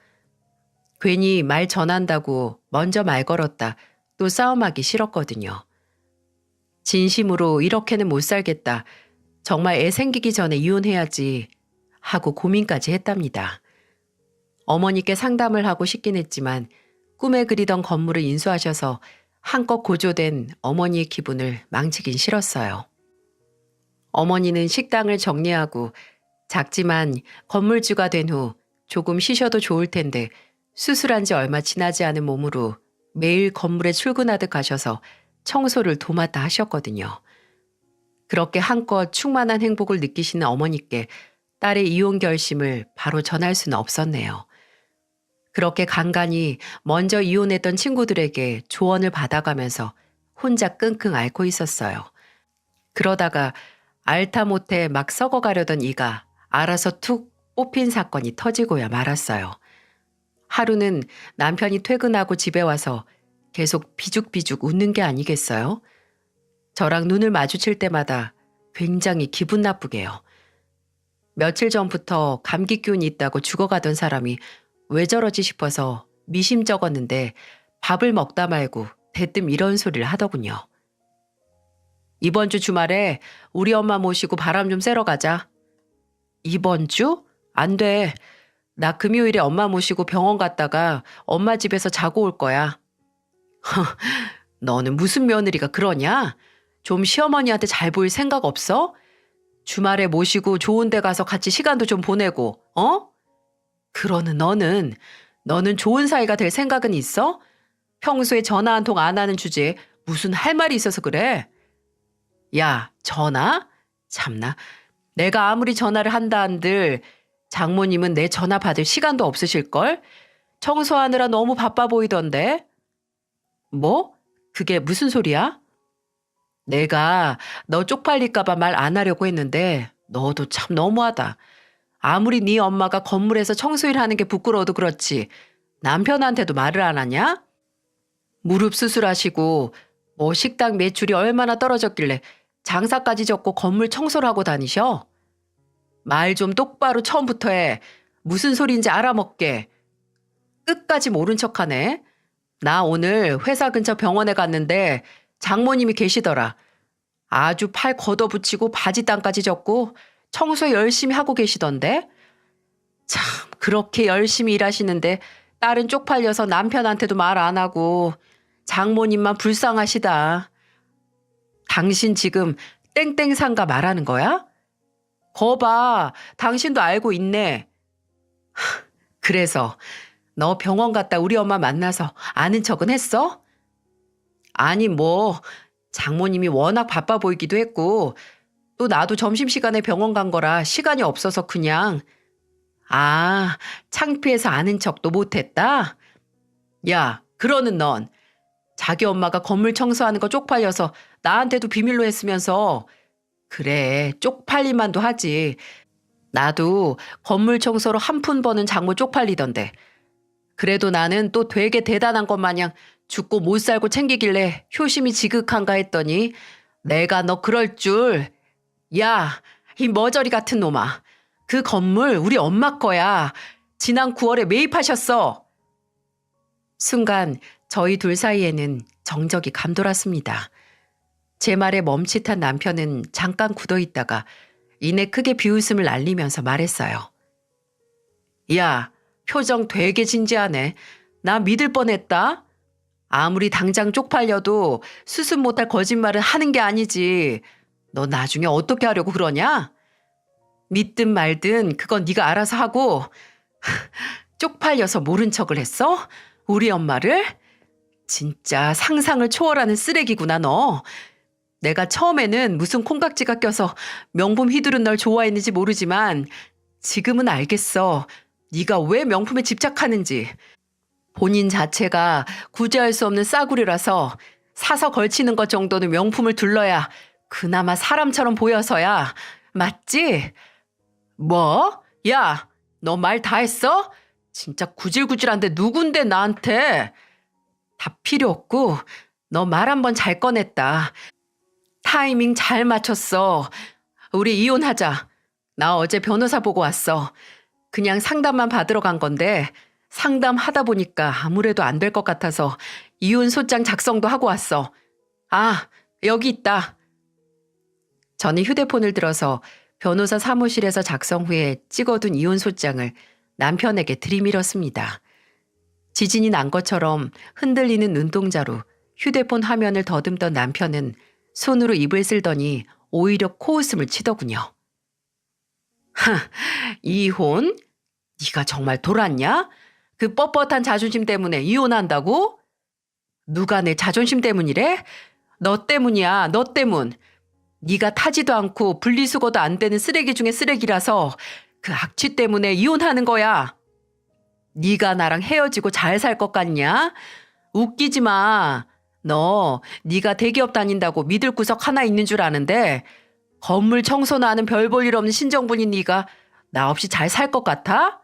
괜히 말 전한다고 먼저 말 걸었다 또 싸움하기 싫었거든요. 진심으로 이렇게는 못 살겠다. 정말 애 생기기 전에 이혼해야지 하고 고민까지 했답니다. 어머니께 상담을 하고 싶긴 했지만 꿈에 그리던 건물을 인수하셔서 한껏 고조된 어머니의 기분을 망치긴 싫었어요. 어머니는 식당을 정리하고 작지만 건물주가 된 후 조금 쉬셔도 좋을 텐데 수술한 지 얼마 지나지 않은 몸으로 매일 건물에 출근하듯 가셔서 청소를 도맡아 하셨거든요. 그렇게 한껏 충만한 행복을 느끼시는 어머니께 딸의 이혼 결심을 바로 전할 수는 없었네요. 그렇게 간간히 먼저 이혼했던 친구들에게 조언을 받아가면서 혼자 끙끙 앓고 있었어요. 그러다가 알다 못해 막 썩어가려던 이가 알아서 툭 뽑힌 사건이 터지고야 말았어요. 하루는 남편이 퇴근하고 집에 와서 계속 비죽비죽 웃는 게 아니겠어요? 저랑 눈을 마주칠 때마다 굉장히 기분 나쁘게요. 며칠 전부터 감기 기운이 있다고 죽어가던 사람이 왜 저러지 싶어서 미심쩍었는데 밥을 먹다 말고 대뜸 이런 소리를 하더군요. 이번 주 주말에 우리 엄마 모시고 바람 좀 쐬러 가자. 이번 주? 안 돼. 나 금요일에 엄마 모시고 병원 갔다가 엄마 집에서 자고 올 거야. 너는 무슨 며느리가 그러냐? 좀 시어머니한테 잘 보일 생각 없어? 주말에 모시고 좋은 데 가서 같이 시간도 좀 보내고, 어? 그러는 너는 좋은 사이가 될 생각은 있어? 평소에 전화 한 통 안 하는 주제에 무슨 할 말이 있어서 그래? 야, 전화? 참나. 내가 아무리 전화를 한다 한들 장모님은 내 전화 받을 시간도 없으실걸? 청소하느라 너무 바빠 보이던데. 뭐? 그게 무슨 소리야? 내가 너 쪽팔릴까봐 말 안 하려고 했는데 너도 참 너무하다. 아무리 네 엄마가 건물에서 청소일 하는 게 부끄러워도 그렇지 남편한테도 말을 안 하냐? 무릎 수술하시고 뭐 식당 매출이 얼마나 떨어졌길래 장사까지 접고 건물 청소를 하고 다니셔? 말 좀 똑바로 처음부터 해. 무슨 소리인지 알아먹게. 끝까지 모른 척하네. 나 오늘 회사 근처 병원에 갔는데 장모님이 계시더라. 아주 팔 걷어붙이고 바지 땅까지 젖고 청소 열심히 하고 계시던데. 참 그렇게 열심히 일하시는데 딸은 쪽팔려서 남편한테도 말 안 하고 장모님만 불쌍하시다. 당신 지금 땡땡상가 말하는 거야? 거봐, 당신도 알고 있네. 그래서 너 병원 갔다 우리 엄마 만나서 아는 척은 했어? 아니 뭐 장모님이 워낙 바빠 보이기도 했고 또 나도 점심시간에 병원 간 거라 시간이 없어서 그냥. 아, 창피해서 아는 척도 못했다? 야, 그러는 넌 자기 엄마가 건물 청소하는 거 쪽팔려서 나한테도 비밀로 했으면서. 그래, 쪽팔리만도 하지. 나도 건물 청소로 한 푼 버는 장모 쪽팔리던데. 그래도 나는 또 되게 대단한 것 마냥 죽고 못 살고 챙기길래 효심이 지극한가 했더니 내가 너 그럴 줄. 야, 이 머저리 같은 놈아. 그 건물 우리 엄마 거야. 지난 9월에 매입하셨어. 순간 저희 둘 사이에는 정적이 감돌았습니다. 제 말에 멈칫한 남편은 잠깐 굳어있다가 이내 크게 비웃음을 날리면서 말했어요. 야, 표정 되게 진지하네. 나 믿을 뻔했다. 아무리 당장 쪽팔려도 수습 못할 거짓말은 하는 게 아니지. 너 나중에 어떻게 하려고 그러냐? 믿든 말든 그건 네가 알아서 하고. 쪽팔려서 모른 척을 했어? 우리 엄마를? 진짜 상상을 초월하는 쓰레기구나 너. 내가 처음에는 무슨 콩깍지가 껴서 명품 휘두른 널 좋아했는지 모르지만 지금은 알겠어. 네가 왜 명품에 집착하는지. 본인 자체가 구제할 수 없는 싸구려라서 사서 걸치는 것 정도는 명품을 둘러야 그나마 사람처럼 보여서야. 맞지? 뭐? 야, 너 말 다 했어? 진짜 구질구질한데 누군데 나한테? 다 필요 없고 너 말 한 번 잘 꺼냈다. 타이밍 잘 맞췄어. 우리 이혼하자. 나 어제 변호사 보고 왔어. 그냥 상담만 받으러 간 건데 상담하다 보니까 아무래도 안 될 것 같아서 이혼 소장 작성도 하고 왔어. 아, 여기 있다. 저는 휴대폰을 들어서 변호사 사무실에서 작성 후에 찍어둔 이혼 소장을 남편에게 들이밀었습니다. 지진이 난 것처럼 흔들리는 눈동자로 휴대폰 화면을 더듬던 남편은 손으로 입을 쓸더니 오히려 코웃음을 치더군요. 하, 이혼? 네가 정말 돌았냐? 그 뻣뻣한 자존심 때문에 이혼한다고? 누가 내 자존심 때문이래? 너 때문이야, 너 때문. 네가 타지도 않고 분리수거도 안 되는 쓰레기 중에 쓰레기라서 그 악취 때문에 이혼하는 거야. 네가 나랑 헤어지고 잘 살 것 같냐? 웃기지 마. 너 네가 대기업 다닌다고 믿을 구석 하나 있는 줄 아는데 건물 청소나 하는 별 볼 일 없는 신정분인 네가 나 없이 잘 살 것 같아?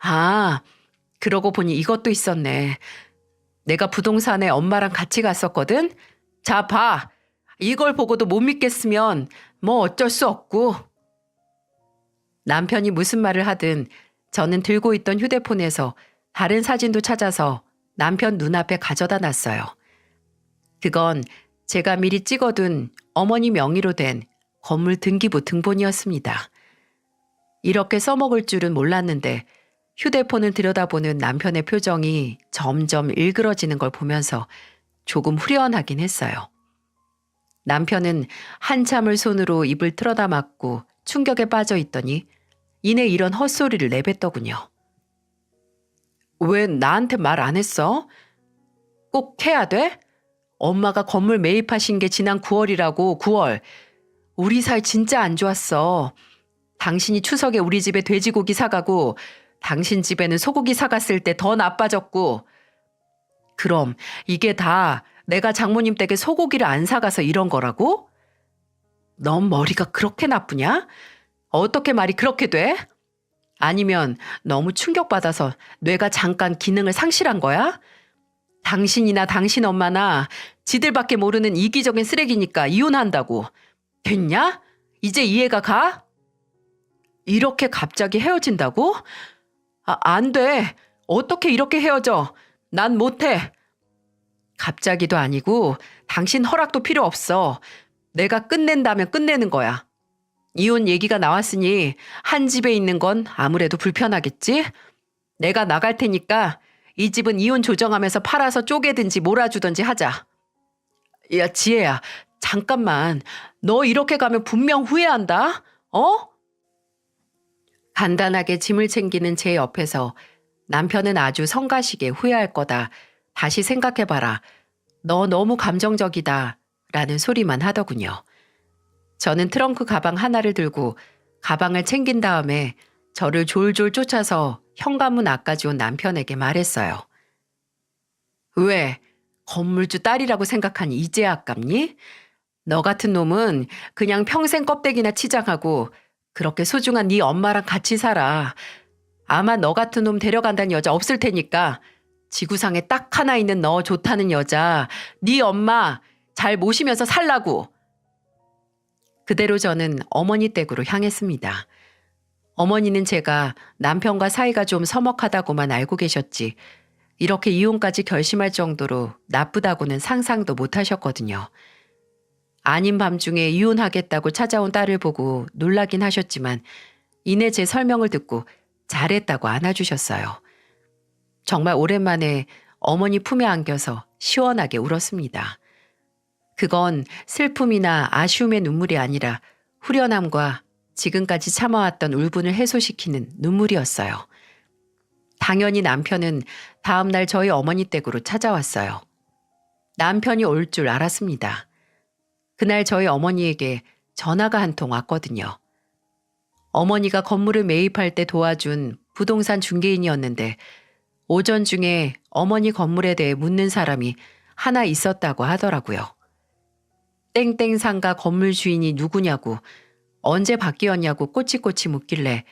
아, 그러고 보니 이것도 있었네. 내가 부동산에 엄마랑 같이 갔었거든? 자, 봐. 이걸 보고도 못 믿겠으면 뭐 어쩔 수 없고. 남편이 무슨 말을 하든 저는 들고 있던 휴대폰에서 다른 사진도 찾아서 남편 눈앞에 가져다 놨어요. 그건 제가 미리 찍어둔 어머니 명의로 된 건물 등기부 등본이었습니다. 이렇게 써먹을 줄은 몰랐는데 휴대폰을 들여다보는 남편의 표정이 점점 일그러지는 걸 보면서 조금 후련하긴 했어요. 남편은 한참을 손으로 입을 틀어다 맞고 충격에 빠져 있더니 이내 이런 헛소리를 내뱉더군요. 왜 나한테 말 안 했어? 꼭 해야 돼? 엄마가 건물 매입하신 게 지난 9월이라고, 9월. 우리 사이 진짜 안 좋았어. 당신이 추석에 우리 집에 돼지고기 사가고 당신 집에는 소고기 사갔을 때 더 나빠졌고. 그럼 이게 다 내가 장모님 댁에 소고기를 안 사가서 이런 거라고? 넌 머리가 그렇게 나쁘냐? 어떻게 말이 그렇게 돼? 아니면 너무 충격받아서 뇌가 잠깐 기능을 상실한 거야? 당신이나 당신 엄마나 지들밖에 모르는 이기적인 쓰레기니까 이혼한다고. 됐냐? 이제 이해가 가? 이렇게 갑자기 헤어진다고? 안 돼. 어떻게 이렇게 헤어져? 난 못해. 갑자기도 아니고 당신 허락도 필요 없어. 내가 끝낸다면 끝내는 거야. 이혼 얘기가 나왔으니 한 집에 있는 건 아무래도 불편하겠지? 내가 나갈 테니까 이 집은 이혼 조정하면서 팔아서 쪼개든지 몰아주든지 하자. 야, 지혜야, 잠깐만. 너 이렇게 가면 분명 후회한다. 어? 간단하게 짐을 챙기는 제 옆에서 남편은 아주 성가시게 후회할 거다. 다시 생각해봐라. 너 너무 감정적이다. 라는 소리만 하더군요. 저는 트렁크 가방 하나를 들고 가방을 챙긴 다음에 저를 졸졸 쫓아서 현관문 앞까지 온 남편에게 말했어요. 왜? 건물주 딸이라고 생각하니 이제 아깝니? 너 같은 놈은 그냥 평생 껍데기나 치장하고 그렇게 소중한 네 엄마랑 같이 살아. 아마 너 같은 놈 데려간다는 여자 없을 테니까 지구상에 딱 하나 있는 너 좋다는 여자, 네 엄마 잘 모시면서 살라고. 그대로 저는 어머니 댁으로 향했습니다. 어머니는 제가 남편과 사이가 좀 서먹하다고만 알고 계셨지 이렇게 이혼까지 결심할 정도로 나쁘다고는 상상도 못 하셨거든요. 아닌 밤중에 이혼하겠다고 찾아온 딸을 보고 놀라긴 하셨지만 이내 제 설명을 듣고 잘했다고 안아주셨어요. 정말 오랜만에 어머니 품에 안겨서 시원하게 울었습니다. 그건 슬픔이나 아쉬움의 눈물이 아니라 후련함과 지금까지 참아왔던 울분을 해소시키는 눈물이었어요. 당연히 남편은 다음날 저희 어머니 댁으로 찾아왔어요. 남편이 올 줄 알았습니다. 그날 저희 어머니에게 전화가 한 통 왔거든요. 어머니가 건물을 매입할 때 도와준 부동산 중개인이었는데 오전 중에 어머니 건물에 대해 묻는 사람이 하나 있었다고 하더라고요. 땡땡 상가 건물 주인이 누구냐고, 언제 바뀌었냐고 꼬치꼬치 묻길래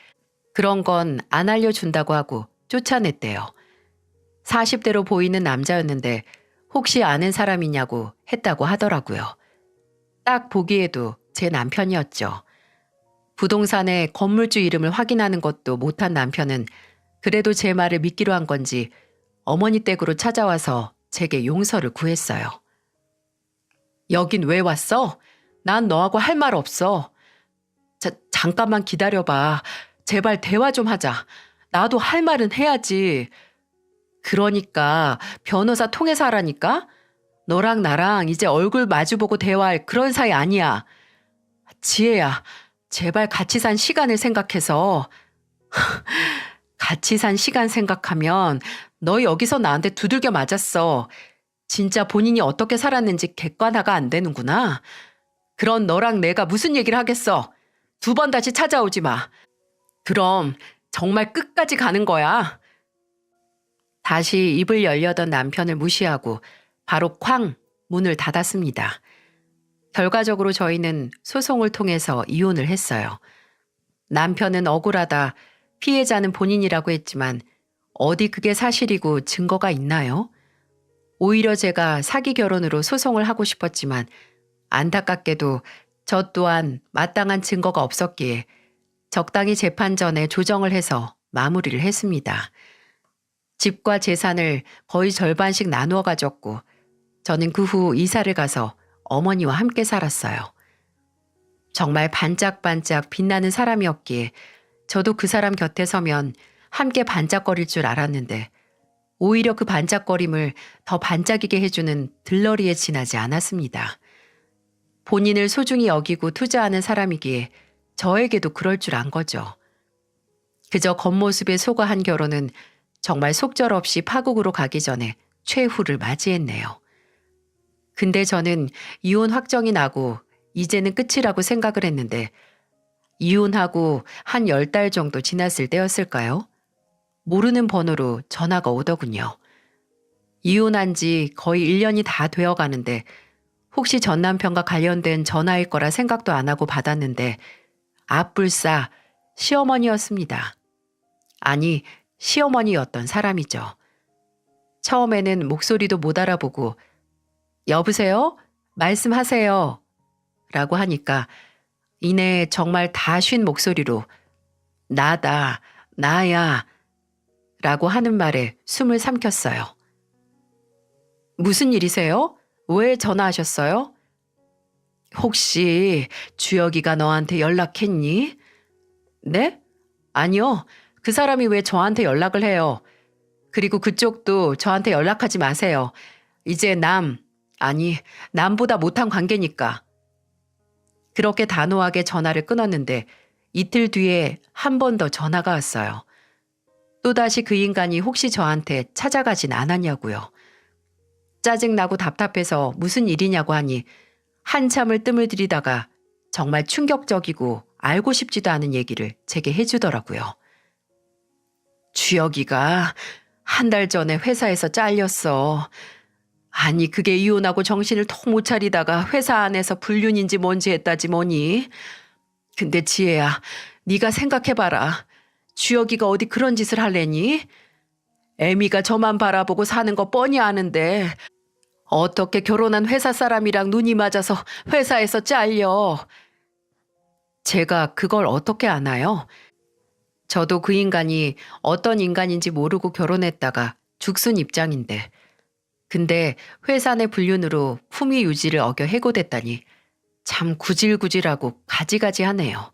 그런 건 안 알려준다고 하고 쫓아냈대요. 40대로 보이는 남자였는데 혹시 아는 사람이냐고 했다고 하더라고요. 딱 보기에도 제 남편이었죠. 부동산에 건물주 이름을 확인하는 것도 못한 남편은 그래도 제 말을 믿기로 한 건지 어머니 댁으로 찾아와서 제게 용서를 구했어요. 여긴 왜 왔어? 난 너하고 할 말 없어. 잠깐만 기다려봐. 제발 대화 좀 하자. 나도 할 말은 해야지. 그러니까 변호사 통해서 하라니까? 너랑 나랑 이제 얼굴 마주보고 대화할 그런 사이 아니야. 지혜야, 제발 같이 산 시간을 생각해서. 같이 산 시간 생각하면 너 여기서 나한테 두들겨 맞았어. 진짜 본인이 어떻게 살았는지 객관화가 안 되는구나. 그런 너랑 내가 무슨 얘기를 하겠어. 2번 다시 찾아오지 마. 그럼 정말 끝까지 가는 거야. 다시 입을 열려던 남편을 무시하고 바로 쾅 문을 닫았습니다. 결과적으로 저희는 소송을 통해서 이혼을 했어요. 남편은 억울하다, 피해자는 본인이라고 했지만 어디 그게 사실이고 증거가 있나요? 오히려 제가 사기 결혼으로 소송을 하고 싶었지만 안타깝게도 저 또한 마땅한 증거가 없었기에 적당히 재판 전에 조정을 해서 마무리를 했습니다. 집과 재산을 거의 절반씩 나누어 가졌고 저는 그 후 이사를 가서 어머니와 함께 살았어요. 정말 반짝반짝 빛나는 사람이었기에 저도 그 사람 곁에 서면 함께 반짝거릴 줄 알았는데 오히려 그 반짝거림을 더 반짝이게 해주는 들러리에 지나지 않았습니다. 본인을 소중히 여기고 투자하는 사람이기에 저에게도 그럴 줄 안 거죠. 그저 겉모습에 속아한 결혼은 정말 속절없이 파국으로 가기 전에 최후를 맞이했네요. 근데 저는 이혼 확정이 나고 이제는 끝이라고 생각을 했는데 이혼하고 한 10달 정도 지났을 때였을까요? 모르는 번호로 전화가 오더군요. 이혼한 지 거의 1년이 다 되어 가는데 혹시 전 남편과 관련된 전화일 거라 생각도 안 하고 받았는데 앞불싸 시어머니였습니다. 아니, 시어머니였던 사람이죠. 처음에는 목소리도 못 알아보고 여보세요? 말씀하세요. 라고 하니까 이내 정말 다 쉰 목소리로 나다, 나야 라고 하는 말에 숨을 삼켰어요. 무슨 일이세요? 왜 전화하셨어요? 혹시 주혁이가 너한테 연락했니? 네? 아니요. 그 사람이 왜 저한테 연락을 해요? 그리고 그쪽도 저한테 연락하지 마세요. 이제 남보다 못한 관계니까. 그렇게 단호하게 전화를 끊었는데 이틀 뒤에 한 번 더 전화가 왔어요. 또다시 그 인간이 혹시 저한테 찾아가진 않았냐고요. 짜증나고 답답해서 무슨 일이냐고 하니 한참을 뜸을 들이다가 정말 충격적이고 알고 싶지도 않은 얘기를 제게 해주더라고요. 주혁이가 한 달 전에 회사에서 잘렸어. 아니 그게 이혼하고 정신을 통 못 차리다가 회사 안에서 불륜인지 뭔지 했다지 뭐니. 근데 지혜야, 네가 생각해봐라. 주혁이가 어디 그런 짓을 할래니? 애미가 저만 바라보고 사는 거 뻔히 아는데 어떻게 결혼한 회사 사람이랑 눈이 맞아서 회사에서 잘려. 제가 그걸 어떻게 아나요? 저도 그 인간이 어떤 인간인지 모르고 결혼했다가 죽순 입장인데. 근데 회사 내 불륜으로 품위 유지를 어겨 해고됐다니 참 구질구질하고 가지가지하네요.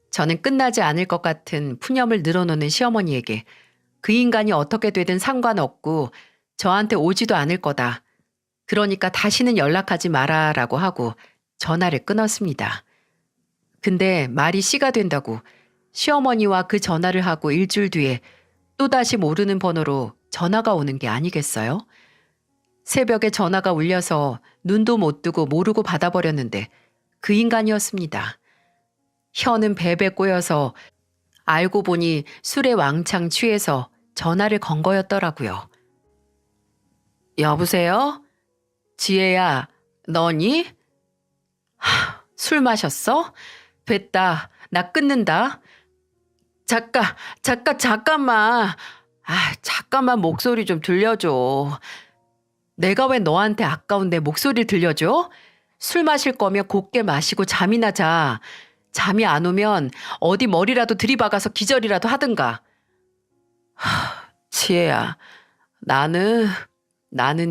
저는 끝나지 않을 것 같은 푸념을 늘어놓는 시어머니에게 그 인간이 어떻게 되든 상관없고 저한테 오지도 않을 거다. 그러니까 다시는 연락하지 마라라고 하고 전화를 끊었습니다. 근데 말이 씨가 된다고 시어머니와 그 전화를 하고 일주일 뒤에 또다시 모르는 번호로 전화가 오는 게 아니겠어요? 새벽에 전화가 울려서 눈도 못 뜨고 모르고 받아버렸는데 그 인간이었습니다. 혀는 베베 꼬여서 알고 보니 술에 왕창 취해서 전화를 건 거였더라고요. 여보세요? 지혜야, 너니? 술 마셨어? 됐다. 나 끊는다. 잠깐만. 잠깐만 목소리 좀 들려줘. 내가 왜 너한테 아까운 내 목소리를 들려줘? 술 마실 거면 곱게 마시고 잠이나 자. 잠이 안 오면 어디 머리라도 들이박아서 기절이라도 하든가. 지혜야, 나는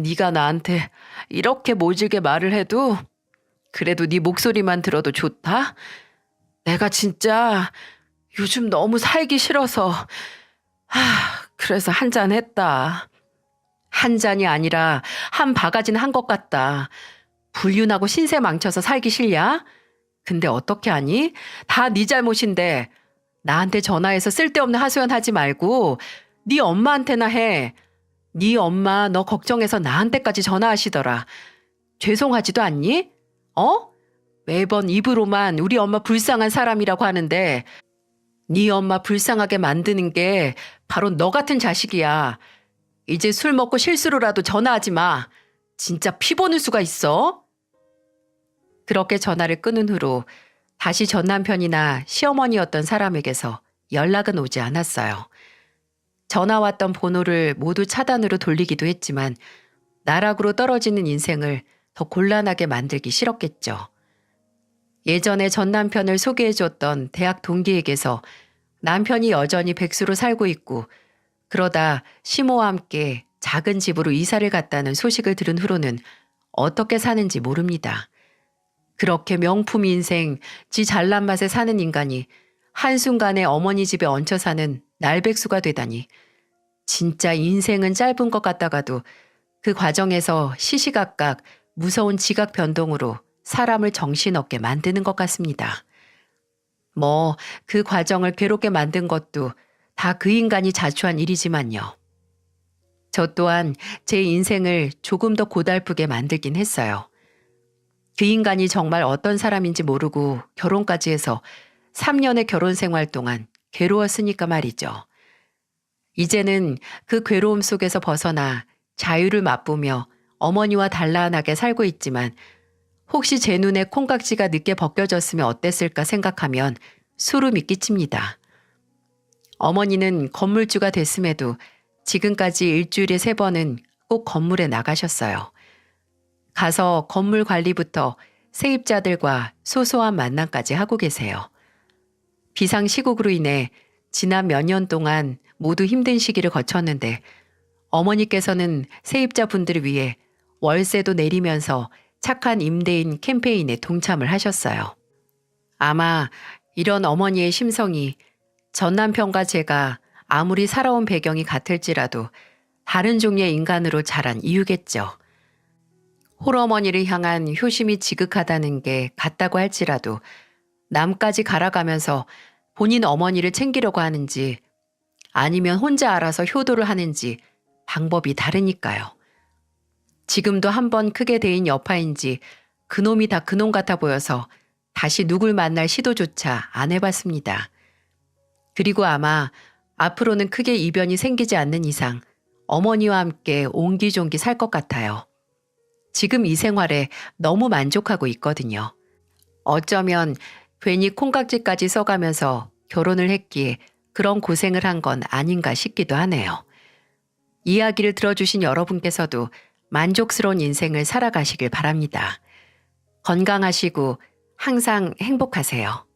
네가 나한테 이렇게 모질게 말을 해도 그래도 네 목소리만 들어도 좋다? 내가 진짜 요즘 너무 살기 싫어서 그래서 한 잔 했다. 한 잔이 아니라 한 바가지는 한 것 같다. 불륜하고 신세 망쳐서 살기 싫냐? 근데 어떻게 하니? 다 네 잘못인데 나한테 전화해서 쓸데없는 하소연 하지 말고 네 엄마한테나 해. 네 엄마 너 걱정해서 나한테까지 전화하시더라. 죄송하지도 않니? 매번 입으로만 우리 엄마 불쌍한 사람이라고 하는데 네 엄마 불쌍하게 만드는 게 바로 너 같은 자식이야. 이제 술 먹고 실수로라도 전화하지 마. 진짜 피 보는 수가 있어? 그렇게 전화를 끊은 후로 다시 전 남편이나 시어머니였던 사람에게서 연락은 오지 않았어요. 전화 왔던 번호를 모두 차단으로 돌리기도 했지만 나락으로 떨어지는 인생을 더 곤란하게 만들기 싫었겠죠. 예전에 전 남편을 소개해줬던 대학 동기에게서 남편이 여전히 백수로 살고 있고 그러다 시모와 함께 작은 집으로 이사를 갔다는 소식을 들은 후로는 어떻게 사는지 모릅니다. 그렇게 명품 인생, 지 잘난 맛에 사는 인간이 한순간에 어머니 집에 얹혀 사는 날백수가 되다니 진짜 인생은 짧은 것 같다가도 그 과정에서 시시각각 무서운 지각 변동으로 사람을 정신없게 만드는 것 같습니다. 그 과정을 괴롭게 만든 것도 다 그 인간이 자초한 일이지만요. 저 또한 제 인생을 조금 더 고달프게 만들긴 했어요. 그 인간이 정말 어떤 사람인지 모르고 결혼까지 해서 3년의 결혼 생활 동안 괴로웠으니까 말이죠. 이제는 그 괴로움 속에서 벗어나 자유를 맛보며 어머니와 단란하게 살고 있지만 혹시 제 눈에 콩깍지가 늦게 벗겨졌으면 어땠을까 생각하면 소름이 끼칩니다. 어머니는 건물주가 됐음에도 지금까지 일주일에 3번은 꼭 건물에 나가셨어요. 가서 건물 관리부터 세입자들과 소소한 만남까지 하고 계세요. 비상시국으로 인해 지난 몇 년 동안 모두 힘든 시기를 거쳤는데 어머니께서는 세입자분들을 위해 월세도 내리면서 착한 임대인 캠페인에 동참을 하셨어요. 아마 이런 어머니의 심성이 전 남편과 제가 아무리 살아온 배경이 같을지라도 다른 종류의 인간으로 자란 이유겠죠. 홀어머니를 향한 효심이 지극하다는 게 같다고 할지라도 남까지 갈아가면서 본인 어머니를 챙기려고 하는지 아니면 혼자 알아서 효도를 하는지 방법이 다르니까요. 지금도 한번 크게 데인 여파인지 그놈이 다 그놈 같아 보여서 다시 누굴 만날 시도조차 안 해봤습니다. 그리고 아마 앞으로는 크게 이변이 생기지 않는 이상 어머니와 함께 옹기종기 살 것 같아요. 지금 이 생활에 너무 만족하고 있거든요. 어쩌면 괜히 콩깍지까지 써가면서 결혼을 했기에 그런 고생을 한 건 아닌가 싶기도 하네요. 이야기를 들어주신 여러분께서도 만족스러운 인생을 살아가시길 바랍니다. 건강하시고 항상 행복하세요.